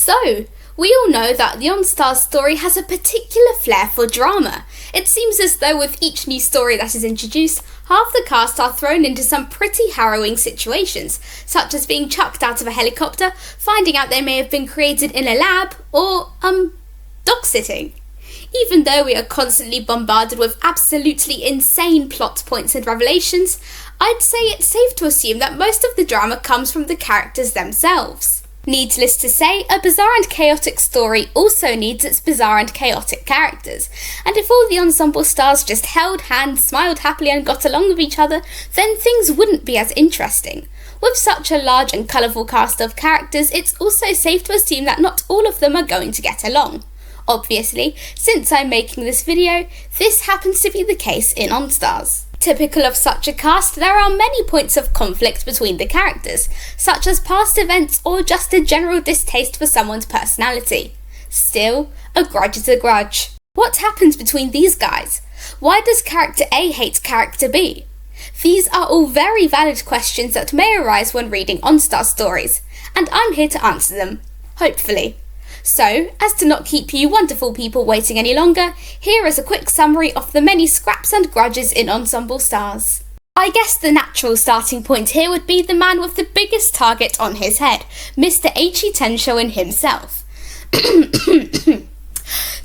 So, we all know that the Enstars story has a particular flair for drama. It seems as though with each new story that is introduced, half the cast are thrown into some pretty harrowing situations, such as being chucked out of a helicopter, finding out they may have been created in a lab, or, dog-sitting. Even though we are constantly bombarded with absolutely insane plot points and revelations, I'd say it's safe to assume that most of the drama comes from the characters themselves. Needless to say, a bizarre and chaotic story also needs its bizarre and chaotic characters, and if all the Ensemble Stars just held hands, smiled happily and got along with each other, then things wouldn't be as interesting. With such a large and colourful cast of characters, it's also safe to assume that not all of them are going to get along. Obviously, since I'm making this video, this happens to be the case in Enstars. Typical of such a cast, there are many points of conflict between the characters, such as past events or just a general distaste for someone's personality. Still, a grudge is a grudge. What happens between these guys? Why does character A hate character B? These are all very valid questions that may arise when reading Enstars stories, and I'm here to answer them, hopefully. So, as to not keep you wonderful people waiting any longer, here is a quick summary of the many scraps and grudges in Ensemble Stars. I guess the natural starting point here would be the man with the biggest target on his head, Mr. Eichi Tenshoin himself.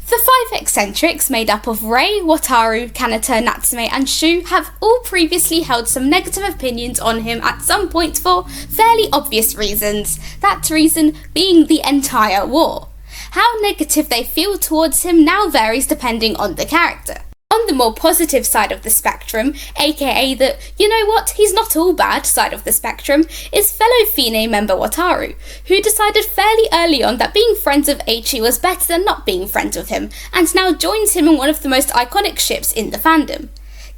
The five eccentrics made up of Rei, Wataru, Kanata, Natsume and Shu have all previously held some negative opinions on him at some point for fairly obvious reasons, that reason being the entire war. How negative they feel towards him now varies depending on the character. On the more positive side of the spectrum, aka the you know what, he's not all bad side of the spectrum, is fellow Fine member Wataru, who decided fairly early on that being friends with Eichi was better than not being friends with him, and now joins him in one of the most iconic ships in the fandom.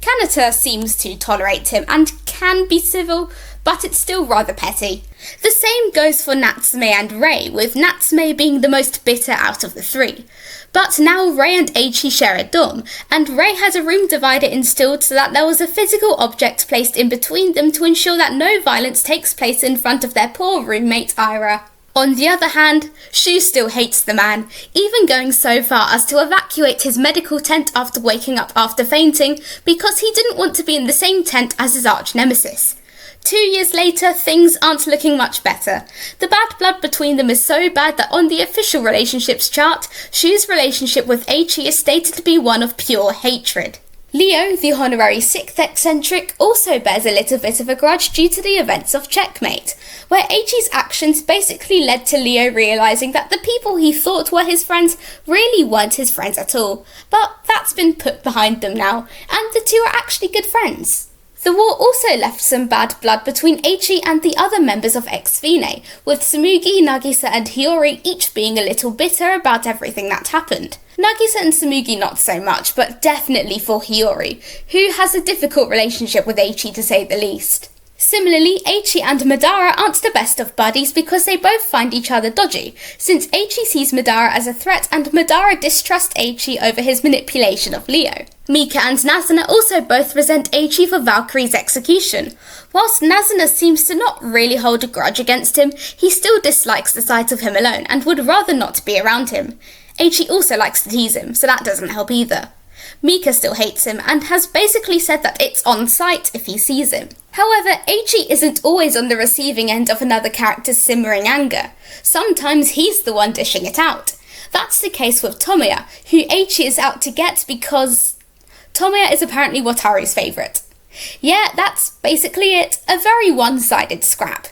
Kanata seems to tolerate him and can be civil, but it's still rather petty. The same goes for Natsume and Rei, with Natsume being the most bitter out of the three. But now Rei and Eichi share a dorm, and Rei has a room divider installed so that there was a physical object placed in between them to ensure that no violence takes place in front of their poor roommate Ira. On the other hand, Shu still hates the man, even going so far as to evacuate his medical tent after waking up after fainting because he didn't want to be in the same tent as his arch-nemesis. 2 years later, things aren't looking much better. The bad blood between them is so bad that on the official relationships chart, Shu's relationship with Eichi is stated to be one of pure hatred. Leo, the honorary 6th eccentric, also bears a little bit of a grudge due to the events of Checkmate, where Eichi's actions basically led to Leo realising that the people he thought were his friends really weren't his friends at all, but that's been put behind them now, and the two are actually good friends. The war also left some bad blood between Eichi and the other members of Ex-Fine, with Tsumugi, Nagisa and Hiyori each being a little bitter about everything that happened. Nagisa and Tsumugi not so much, but definitely for Hiyori, who has a difficult relationship with Eichi to say the least. Similarly, Eichi and Madara aren't the best of buddies because they both find each other dodgy, since Eichi sees Madara as a threat and Madara distrusts Eichi over his manipulation of Leo. Mika and Nazuna also both resent Eichi for Valkyrie's execution. Whilst Nazuna seems to not really hold a grudge against him, he still dislikes the sight of him alone and would rather not be around him. Eichi also likes to tease him, so that doesn't help either. Mika still hates him and has basically said that it's on sight if he sees him. However, Eichi isn't always on the receiving end of another character's simmering anger. Sometimes he's the one dishing it out. That's the case with Tomoya, who Eichi is out to get because Tomoya is apparently Wataru's favourite. Yeah, that's basically it, a very one-sided scrap.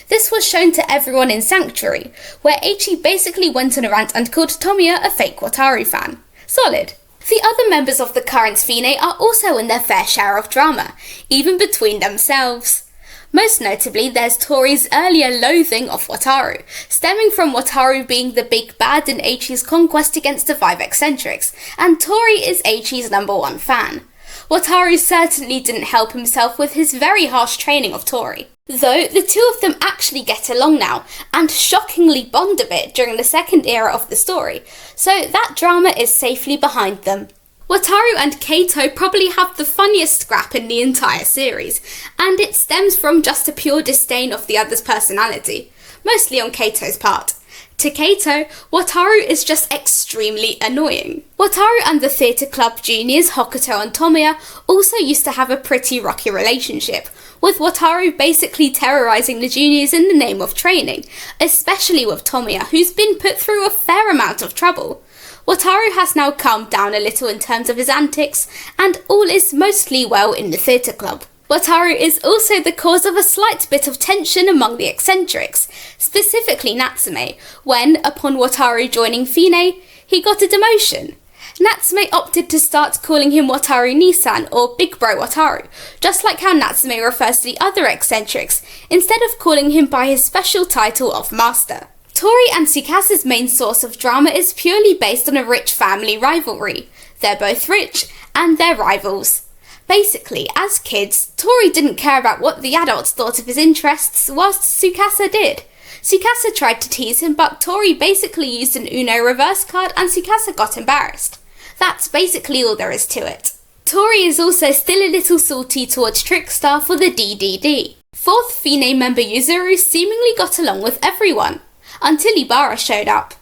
This was shown to everyone in Sanctuary, where Eichi basically went on a rant and called Tomoya a fake Wataru fan. Solid. The other members of the current Fine are also in their fair share of drama, even between themselves. Most notably, there's Tori's earlier loathing of Wataru, stemming from Wataru being the big bad in Eichi's conquest against the five eccentrics, and Tori is Eichi's #1 fan. Wataru certainly didn't help himself with his very harsh training of Tori. Though the two of them actually get along now, and shockingly bond a bit during the second era of the story, so that drama is safely behind them. Wataru and Kaito probably have the funniest scrap in the entire series, and it stems from just a pure disdain of the other's personality, mostly on Kaito's part. To Kato, Wataru is just extremely annoying. Wataru and the theatre club juniors Hokuto and Tomoya also used to have a pretty rocky relationship, with Wataru basically terrorising the juniors in the name of training, especially with Tomoya, who's been put through a fair amount of trouble. Wataru has now calmed down a little in terms of his antics, and all is mostly well in the theatre club. Wataru is also the cause of a slight bit of tension among the eccentrics, specifically Natsume, when, upon Wataru joining Fine, he got a demotion. Natsume opted to start calling him Wataru Nisan or Big Bro Wataru, just like how Natsume refers to the other eccentrics, instead of calling him by his special title of Master. Tori and Tsukasa's main source of drama is purely based on a rich family rivalry. They're both rich, and they're rivals. Basically, as kids, Tori didn't care about what the adults thought of his interests, whilst Tsukasa did. Tsukasa tried to tease him, but Tori basically used an Uno reverse card and Tsukasa got embarrassed. That's basically all there is to it. Tori is also still a little salty towards Trickstar for the DDD. Fourth Fine member Yuzuru seemingly got along with everyone, until Ibara showed up.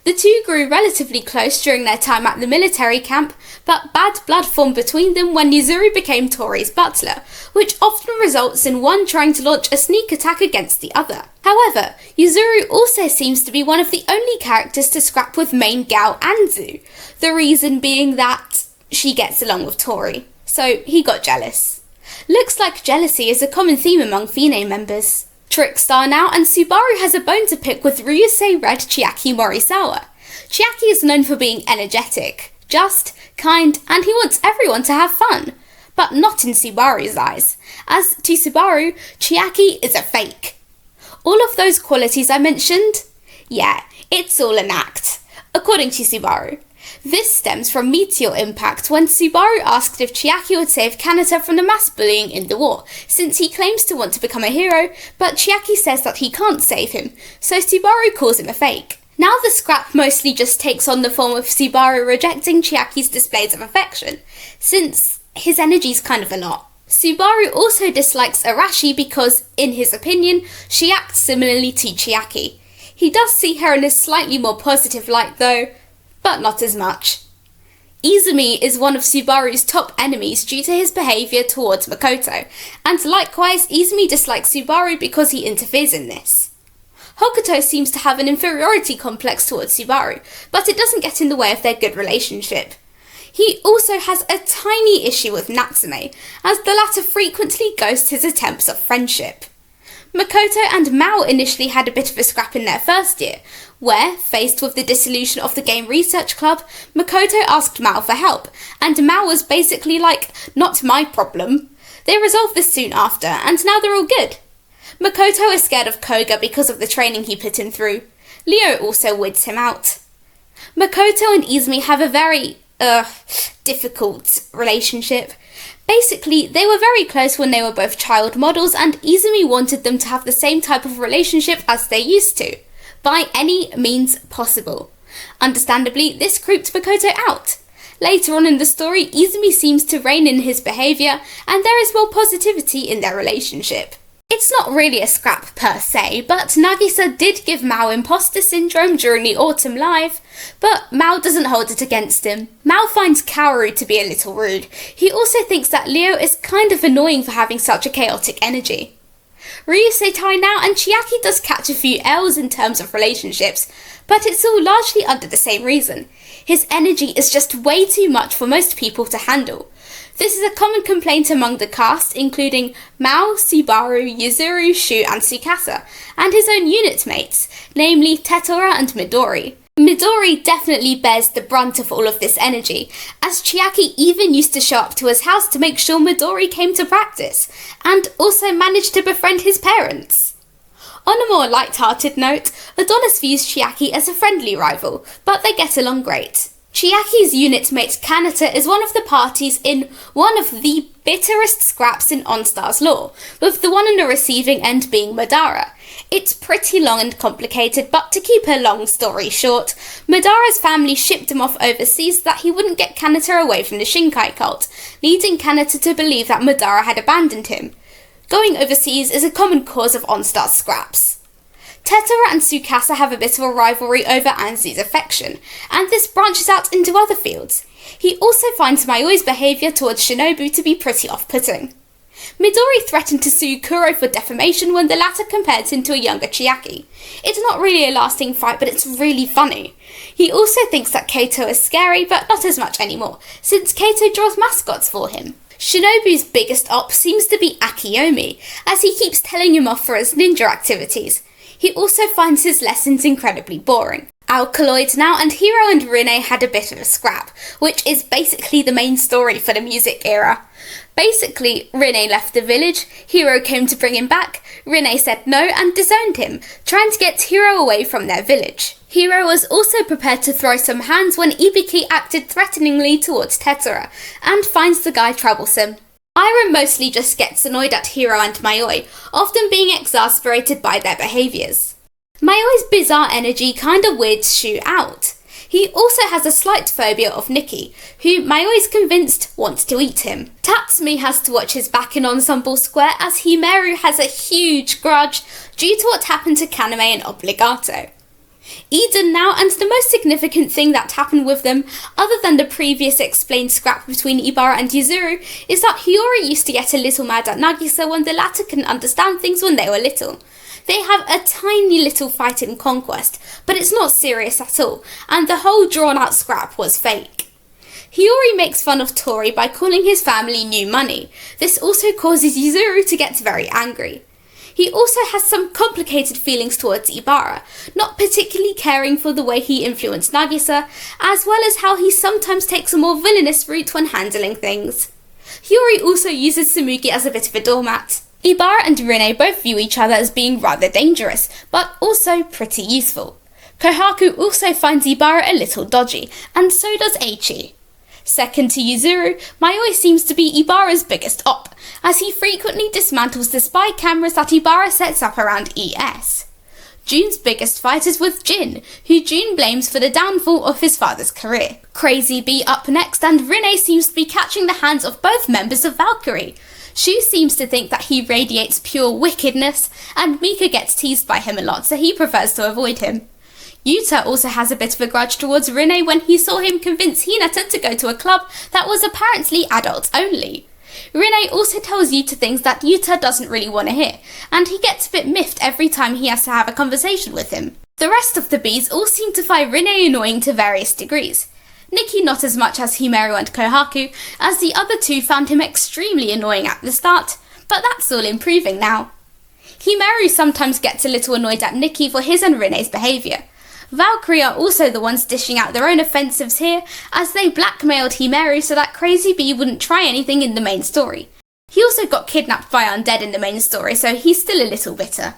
The two grew relatively close during their time at the military camp, but bad blood formed between them when Yuzuru became Tori's butler, which often results in one trying to launch a sneak attack against the other. However, Yuzuru also seems to be one of the only characters to scrap with main gal Anzu, the reason being that she gets along with Tori, so he got jealous. Looks like jealousy is a common theme among Fine members. Trickstar now, and Subaru has a bone to pick with Ryusei Red Chiaki Morisawa. Chiaki is known for being energetic, just, kind, and he wants everyone to have fun. But not in Subaru's eyes. As to Subaru, Chiaki is a fake. All of those qualities I mentioned? Yeah, it's all an act, according to Subaru. This stems from Meteor Impact when Subaru asked if Chiaki would save Kanata from the mass bullying in the war, since he claims to want to become a hero, but Chiaki says that he can't save him, so Subaru calls him a fake. Now the scrap mostly just takes on the form of Subaru rejecting Chiaki's displays of affection, since his energy's kind of a lot. Subaru also dislikes Arashi because, in his opinion, she acts similarly to Chiaki. He does see her in a slightly more positive light though, but not as much. Izumi is one of Subaru's top enemies due to his behaviour towards Makoto, and likewise Izumi dislikes Subaru because he interferes in this. Hokuto seems to have an inferiority complex towards Subaru, but it doesn't get in the way of their good relationship. He also has a tiny issue with Natsume, as the latter frequently ghosts his attempts at friendship. Makoto and Mao initially had a bit of a scrap in their first year, where, faced with the dissolution of the Game Research Club, Makoto asked Mao for help, and Mao was basically like, not my problem. They resolved this soon after, and now they're all good. Makoto is scared of Koga because of the training he put him through. Leo also weeds him out. Makoto and Izumi have a very, difficult relationship. Basically, they were very close when they were both child models, and Izumi wanted them to have the same type of relationship as they used to, by any means possible. Understandably, this creeped Makoto out. Later on in the story, Izumi seems to rein in his behaviour, and there is more positivity in their relationship. It's not really a scrap per se, but Nagisa did give Mao imposter syndrome during the autumn live, but Mao doesn't hold it against him. Mao finds Kaoru to be a little rude. He also thinks that Leo is kind of annoying for having such a chaotic energy. Ryusei Tai now, and Chiaki does catch a few L's in terms of relationships, but it's all largely under the same reason. His energy is just way too much for most people to handle. This is a common complaint among the cast, including Mao, Subaru, Yuzuru, Shu and Tsukasa, and his own unit mates, namely Tetora and Midori. Midori definitely bears the brunt of all of this energy, as Chiaki even used to show up to his house to make sure Midori came to practice, and also managed to befriend his parents. On a more light-hearted note, Adonis views Chiaki as a friendly rival, but they get along great. Chiaki's unit mate Kanata is one of the parties in one of the bitterest scraps in Enstars lore, with the one on the receiving end being Madara. It's pretty long and complicated, but to keep a long story short, Madara's family shipped him off overseas so that he wouldn't get Kanata away from the Shinkai cult, leading Kanata to believe that Madara had abandoned him. Going overseas is a common cause of Enstars scraps. Tetora and Tsukasa have a bit of a rivalry over Anzu's affection, and this branches out into other fields. He also finds Mayoi's behaviour towards Shinobu to be pretty off-putting. Midori threatened to sue Kuro for defamation when the latter compared him to a younger Chiaki. It's not really a lasting fight, but it's really funny. He also thinks that Kaito is scary, but not as much anymore, since Kaito draws mascots for him. Shinobu's biggest op seems to be Akiyomi, as he keeps telling him off for his ninja activities. He also finds his lessons incredibly boring. Alkaloid now, and Hiro and Rinne had a bit of a scrap, which is basically the main story for the music era. Basically, Rinne left the village, Hiro came to bring him back, Rinne said no and disowned him, trying to get Hiro away from their village. Hiro was also prepared to throw some hands when Ibiki acted threateningly towards Tetora, and finds the guy troublesome. Ira mostly just gets annoyed at Hiro and Mayoi, often being exasperated by their behaviours. Mayoi's bizarre energy kinda weirds Shu out. He also has a slight phobia of Nikki, who Mayoi's convinced wants to eat him. Tatsumi has to watch his back in Ensemble Square as Himeru has a huge grudge due to what happened to Kaname and Obligato. Eden now, and the most significant thing that happened with them, other than the previous explained scrap between Ibara and Yuzuru, is that Hiyori used to get a little mad at Nagisa when the latter couldn't understand things when they were little. They have a tiny little fight in Conquest, but it's not serious at all, and the whole drawn-out scrap was fake. Hiyori makes fun of Tori by calling his family new money. This also causes Yuzuru to get very angry. He also has some complicated feelings towards Ibara, not particularly caring for the way he influenced Nagisa, as well as how he sometimes takes a more villainous route when handling things. Hiyori also uses Tsumugi as a bit of a doormat. Ibara and Rinne both view each other as being rather dangerous, but also pretty useful. Kohaku also finds Ibara a little dodgy, and so does Eichi. Second to Yuzuru, Mayoi seems to be Ibara's biggest op, as he frequently dismantles the spy cameras that Ibara sets up around ES. Jun's biggest fight is with Jin, who Jun blames for the downfall of his father's career. Crazy Bee up next, and Rinne seems to be catching the hands of both members of Valkyrie. Shu seems to think that he radiates pure wickedness, and Mika gets teased by him a lot, so he prefers to avoid him. Yuta also has a bit of a grudge towards Rinne when he saw him convince Hinata to go to a club that was apparently adults only. Rinne also tells Yuta things that Yuta doesn't really want to hear, and he gets a bit miffed every time he has to have a conversation with him. The rest of the bees all seem to find Rinne annoying to various degrees. Nikki not as much as Himeru and Kohaku, as the other two found him extremely annoying at the start, but that's all improving now. Himeru sometimes gets a little annoyed at Nikki for his and Rinne's behaviour. Valkyrie are also the ones dishing out their own offensives here, as they blackmailed Himeru so that Crazy Bee wouldn't try anything in the main story. He also got kidnapped by Undead in the main story, so he's still a little bitter.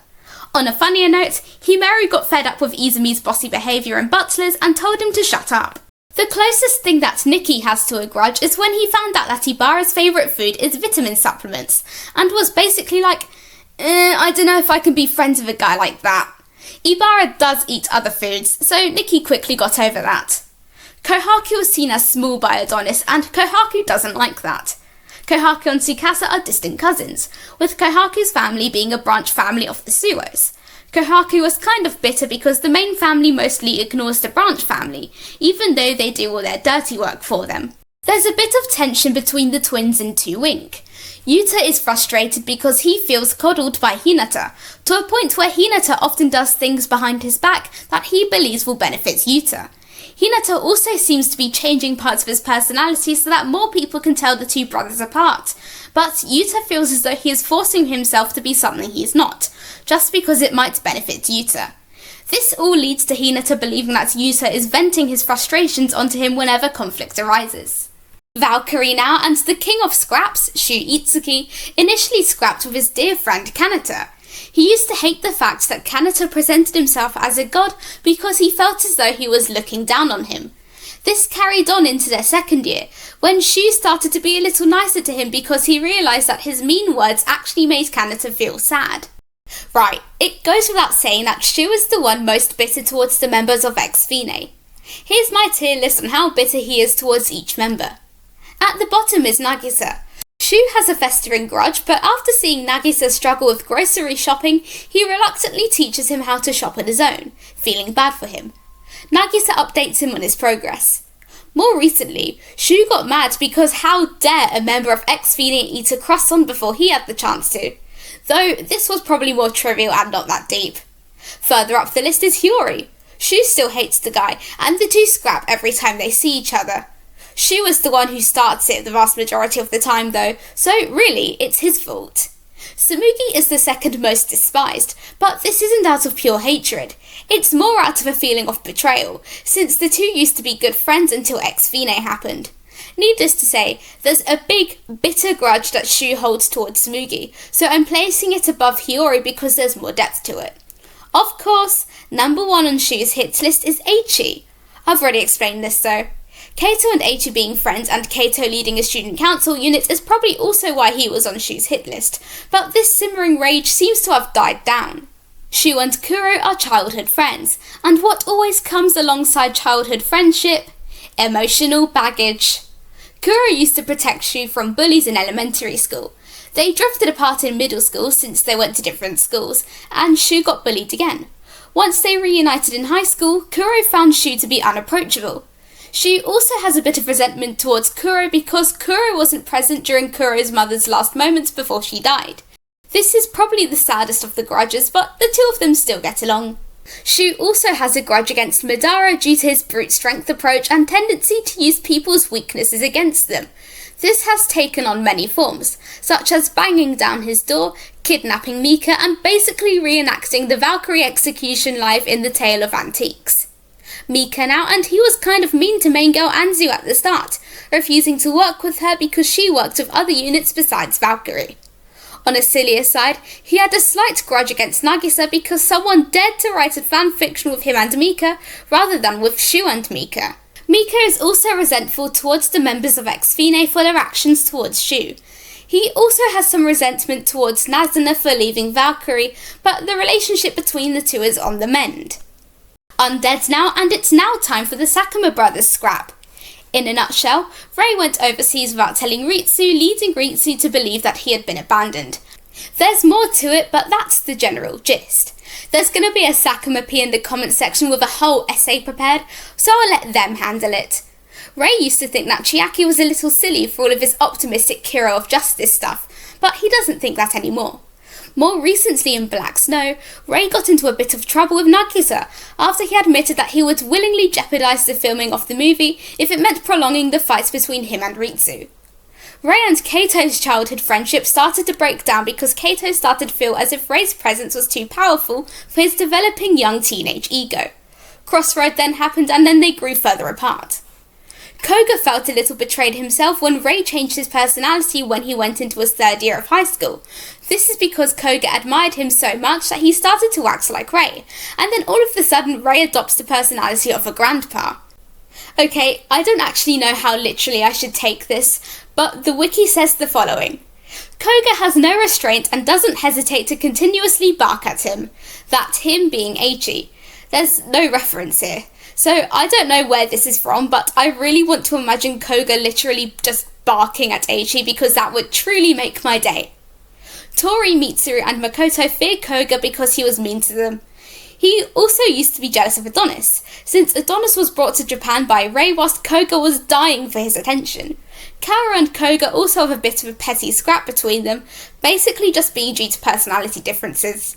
On a funnier note, Himeru got fed up with Izumi's bossy behaviour and Butler's and told him to shut up. The closest thing that Nikki has to a grudge is when he found out that Ibara's favourite food is vitamin supplements, and was basically like, I don't know if I can be friends with a guy like that. Ibara does eat other foods, so Nikki quickly got over that. Kohaku is seen as small by Adonis, and Kohaku doesn't like that. Kohaku and Tsukasa are distant cousins, with Kohaku's family being a branch family of the Suos. Kohaku was kind of bitter because the main family mostly ignores the branch family, even though they do all their dirty work for them. There's a bit of tension between the twins in 2 Wink. Yuta is frustrated because he feels coddled by Hinata, to a point where Hinata often does things behind his back that he believes will benefit Yuta. Hinata also seems to be changing parts of his personality so that more people can tell the two brothers apart, but Yuta feels as though he is forcing himself to be something he is not, just because it might benefit Yuta. This all leads to Hinata believing that Yuta is venting his frustrations onto him whenever conflict arises. Valkyrie now, and the king of scraps, Shu Itsuki, initially scrapped with his dear friend Kanata. He used to hate the fact that Kanata presented himself as a god because he felt as though he was looking down on him. This carried on into their second year, when Shu started to be a little nicer to him because he realised that his mean words actually made Kanata feel sad. Right, it goes without saying that Shu is the one most bitter towards the members of Ex Fine. Here's my tier list on how bitter he is towards each member. At the bottom is Nagisa. Shu has a festering grudge, but after seeing Nagisa struggle with grocery shopping, he reluctantly teaches him how to shop on his own, feeling bad for him. Nagisa updates him on his progress. More recently, Shu got mad because how dare a member of X-Fine eat a croissant before he had the chance to, though this was probably more trivial and not that deep. Further up the list is Hiyori. Shu still hates the guy, and the two scrap every time they see each other. Shu is the one who starts it the vast majority of the time though, so really, it's his fault. Tsumugi is the second most despised, but this isn't out of pure hatred. It's more out of a feeling of betrayal, since the two used to be good friends until X-Fine happened. Needless to say, there's a big, bitter grudge that Shu holds towards Tsumugi, so I'm placing it above Hiyori because there's more depth to it. Of course, number 1 on Shu's hits list is Eichi. I've already explained this though. Kaito and Eichi being friends and Kaito leading a student council unit is probably also why he was on Shu's hit list, but this simmering rage seems to have died down. Shu and Kuro are childhood friends, and what always comes alongside childhood friendship? Emotional baggage. Kuro used to protect Shu from bullies in elementary school. They drifted apart in middle school since they went to different schools, and Shu got bullied again. Once they reunited in high school, Kuro found Shu to be unapproachable. Shu also has a bit of resentment towards Kuro because Kuro wasn't present during Kuro's mother's last moments before she died. This is probably the saddest of the grudges, but the two of them still get along. Shu also has a grudge against Madara due to his brute strength approach and tendency to use people's weaknesses against them. This has taken on many forms, such as banging down his door, kidnapping Mika, and basically reenacting the Valkyrie execution live in the Tale of Antiques. Mika now, and he was kind of mean to main girl Anzu at the start, refusing to work with her because she worked with other units besides Valkyrie. On a sillier side, he had a slight grudge against Nagisa because someone dared to write a fanfiction with him and Mika rather than with Shu and Mika. Mika is also resentful towards the members of X-Fine for their actions towards Shu. He also has some resentment towards Nazuna for leaving Valkyrie, but the relationship between the two is on the mend. Undead now, and it's now time for the Sakuma brothers scrap. In a nutshell, Rei went overseas without telling Ritsu, leading Ritsu to believe that he had been abandoned. There's more to it, but that's the general gist. There's going to be a Sakuma P in the comments section with a whole essay prepared, so I'll let them handle it. Rei used to think that Chiaki was a little silly for all of his optimistic hero of justice stuff, but he doesn't think that anymore. More recently in Black Snow, Rei got into a bit of trouble with Nagisa after he admitted that he would willingly jeopardise the filming of the movie if it meant prolonging the fights between him and Ritsu. Rei and Keito's childhood friendship started to break down because Keito started to feel as if Rei's presence was too powerful for his developing young teenage ego. Crossroad then happened and then they grew further apart. Koga felt a little betrayed himself when Rei changed his personality when he went into his 3rd year of high school. This is because Koga admired him so much that he started to act like Rei, and then all of a sudden Rei adopts the personality of a grandpa. Okay, I don't actually know how literally I should take this, but the wiki says the following. Koga has no restraint and doesn't hesitate to continuously bark at him. That him being Eichi. There's no reference here. So I don't know where this is from, but I really want to imagine Koga literally just barking at Eichi because that would truly make my day. Tori, Mitsuru and Makoto fear Koga because he was mean to them. He also used to be jealous of Adonis, since Adonis was brought to Japan by Rei whilst Koga was dying for his attention. Kaoru and Koga also have a bit of a petty scrap between them, basically just being due to personality differences.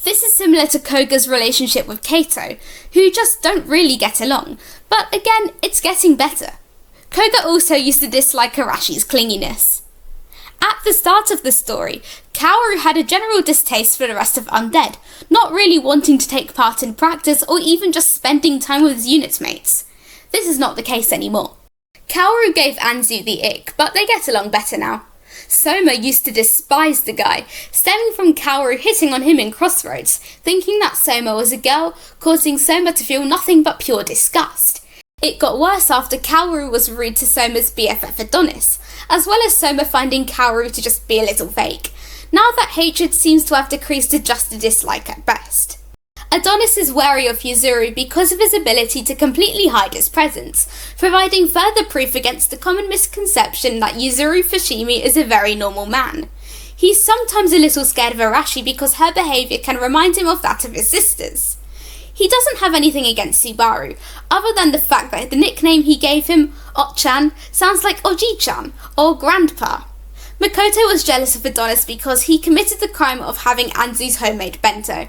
This is similar to Koga's relationship with Kaito, who just don't really get along, but again, it's getting better. Koga also used to dislike Arashi's clinginess. At the start of the story, Kaoru had a general distaste for the rest of Undead, not really wanting to take part in practice or even just spending time with his unit mates. This is not the case anymore. Kaoru gave Anzu the ick, but they get along better now. Soma used to despise the guy, stemming from Kaoru hitting on him in Crossroads, thinking that Soma was a girl, causing Soma to feel nothing but pure disgust. It got worse after Kaoru was rude to Soma's BFF Adonis, as well as Soma finding Kaoru to just be a little fake. Now that hatred seems to have decreased to just a dislike at best. Adonis is wary of Yuzuru because of his ability to completely hide his presence, providing further proof against the common misconception that Yuzuru Fushimi is a very normal man. He's sometimes a little scared of Arashi because her behaviour can remind him of that of his sisters. He doesn't have anything against Subaru, other than the fact that the nickname he gave him, Ochan, sounds like Oji-chan, or Grandpa. Makoto was jealous of Adonis because he committed the crime of having Anzu's homemade bento.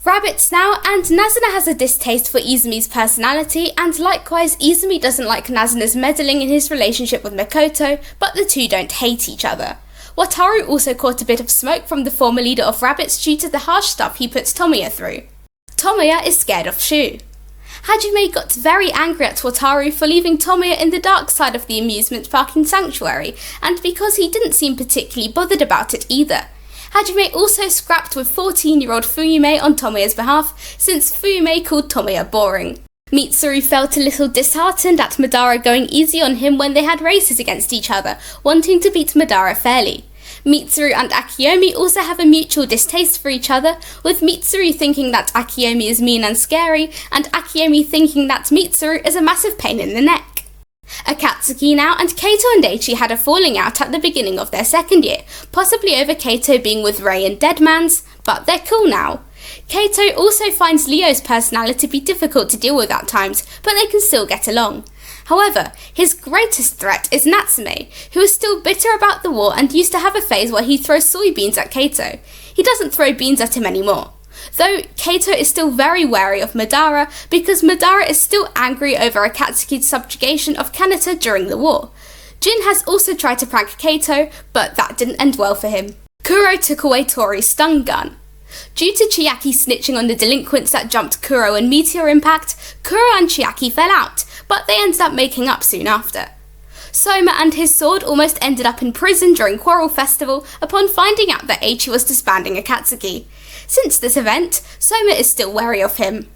Rabbits now, and Nazuna has a distaste for Izumi's personality, and likewise Izumi doesn't like Nazuna's meddling in his relationship with Makoto, but the two don't hate each other. Wataru also caught a bit of smoke from the former leader of Rabbits due to the harsh stuff he puts Tomoya through. Tomoya is scared of Shu. Hajime got very angry at Wataru for leaving Tomoya in the dark side of the amusement park in Sanctuary, and because he didn't seem particularly bothered about it either. Hajime also scrapped with 14-year-old Fuyume on Tomoya's behalf, since Fuyume called Tomoya boring. Mitsuru felt a little disheartened at Madara going easy on him when they had races against each other, wanting to beat Madara fairly. Mitsuru and Akiyomi also have a mutual distaste for each other, with Mitsuru thinking that Akiyomi is mean and scary, and Akiyomi thinking that Mitsuru is a massive pain in the neck. Akatsuki now, and Kaito and Eichi had a falling out at the beginning of their second year, possibly over Kaito being with Rei and Deadman's, but they're cool now. Kaito also finds Leo's personality to be difficult to deal with at times, but they can still get along. However, his greatest threat is Natsume, who is still bitter about the war and used to have a phase where he throws soybeans at Kaito. He doesn't throw beans at him anymore. Though Kaito is still very wary of Madara because Madara is still angry over Akatsuki's subjugation of Kanata during the war. Jin has also tried to prank Kaito, but that didn't end well for him. Kuro took away Tori's stun gun. Due to Chiaki snitching on the delinquents that jumped Kuro and Meteor Impact, Kuro and Chiaki fell out, but they ended up making up soon after. Soma and his sword almost ended up in prison during Quarrel Festival upon finding out that Eichi was disbanding Akatsuki. Since this event, Soma is still wary of him.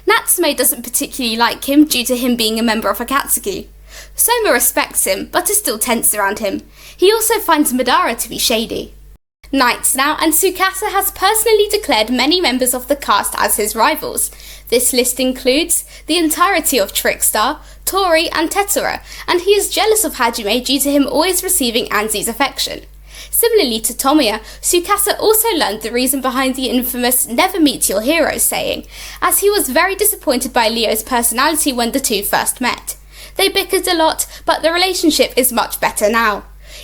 Natsume doesn't particularly like him due to him being a member of Akatsuki. Soma respects him, but is still tense around him. He also finds Madara to be shady. Nights now, and Tsukasa has personally declared many members of the cast as his rivals. This list includes the entirety of Trickstar, Tori and Tetsura, and he is jealous of Hajime due to him always receiving Anzi's affection. Similarly to Tomoya, Tsukasa also learned the reason behind the infamous "never meet your hero" saying, as he was very disappointed by Leo's personality when the two first met. They bickered a lot, but the relationship is much better now.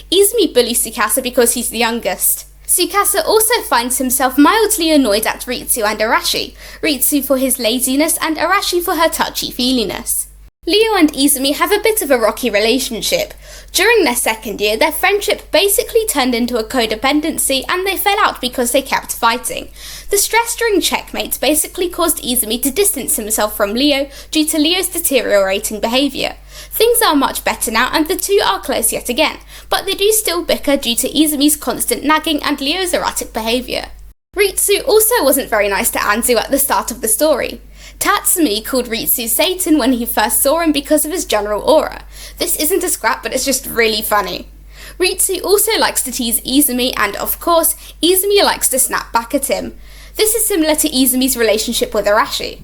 Izumi bullies Tsukasa because he's the youngest. Tsukasa also finds himself mildly annoyed at Ritsu and Arashi, Ritsu for his laziness and Arashi for her touchy-feeliness. Leo and Izumi have a bit of a rocky relationship. During their second year, their friendship basically turned into a codependency and they fell out because they kept fighting. The stress during checkmates basically caused Izumi to distance himself from Leo due to Leo's deteriorating behaviour. Things are much better now and the two are close yet again, but they do still bicker due to Izumi's constant nagging and Leo's erratic behaviour. Ritsu also wasn't very nice to Anzu at the start of the story. Tatsumi called Ritsu Satan when he first saw him because of his general aura. This isn't a scrap, but it's just really funny. Ritsu also likes to tease Izumi and, of course, Izumi likes to snap back at him. This is similar to Izumi's relationship with Arashi.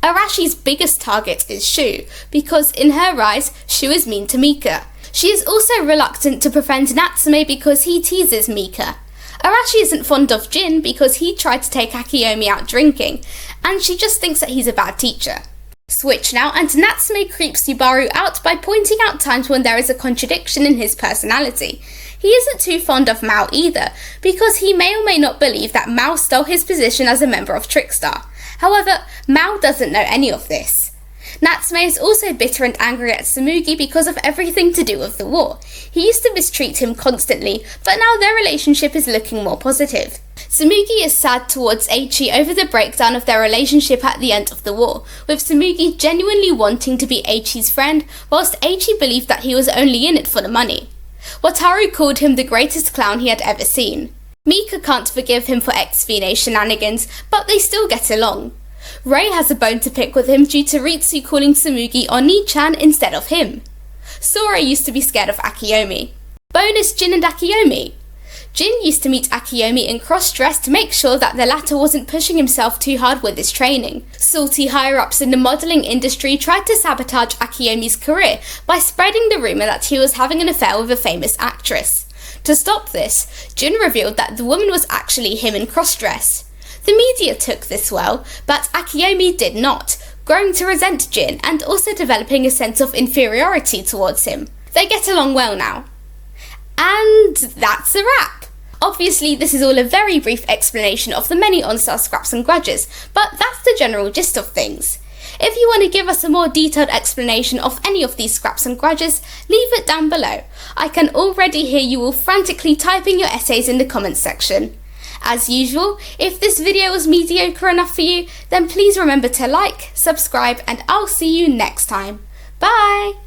Arashi's biggest target is Shu, because in her eyes, Shu is mean to Mika. She is also reluctant to befriend Natsume because he teases Mika. Arashi isn't fond of Jin because he tried to take Akiyomi out drinking, and she just thinks that he's a bad teacher. Switch now, and Natsume creeps Subaru out by pointing out times when there is a contradiction in his personality. He isn't too fond of Mao either, because he may or may not believe that Mao stole his position as a member of Trickstar. However, Mao doesn't know any of this. Natsume is also bitter and angry at Tsumugi because of everything to do with the war. He used to mistreat him constantly, but now their relationship is looking more positive. Tsumugi is sad towards Eichi over the breakdown of their relationship at the end of the war, with Tsumugi genuinely wanting to be Eichi's friend, whilst Eichi believed that he was only in it for the money. Wataru called him the greatest clown he had ever seen. Mika can't forgive him for XVNA shenanigans, but they still get along. Rei has a bone to pick with him due to Ritsu calling Tsumugi Oni-chan instead of him. Sora used to be scared of Akiyomi. Bonus Jin and Akiyomi. Jin used to meet Akiyomi in cross-dress to make sure that the latter wasn't pushing himself too hard with his training. Salty higher-ups in the modelling industry tried to sabotage Akiyomi's career by spreading the rumour that he was having an affair with a famous actress. To stop this, Jin revealed that the woman was actually him in cross-dress. The media took this well, but Akiyomi did not, growing to resent Jin and also developing a sense of inferiority towards him. They get along well now. And that's a wrap! Obviously, this is all a very brief explanation of the many Enstars scraps and grudges, but that's the general gist of things. If you want to give us a more detailed explanation of any of these scraps and grudges, leave it down below. I can already hear you all frantically typing your essays in the comments section. As usual, if this video was mediocre enough for you, then please remember to like, subscribe, and I'll see you next time. Bye!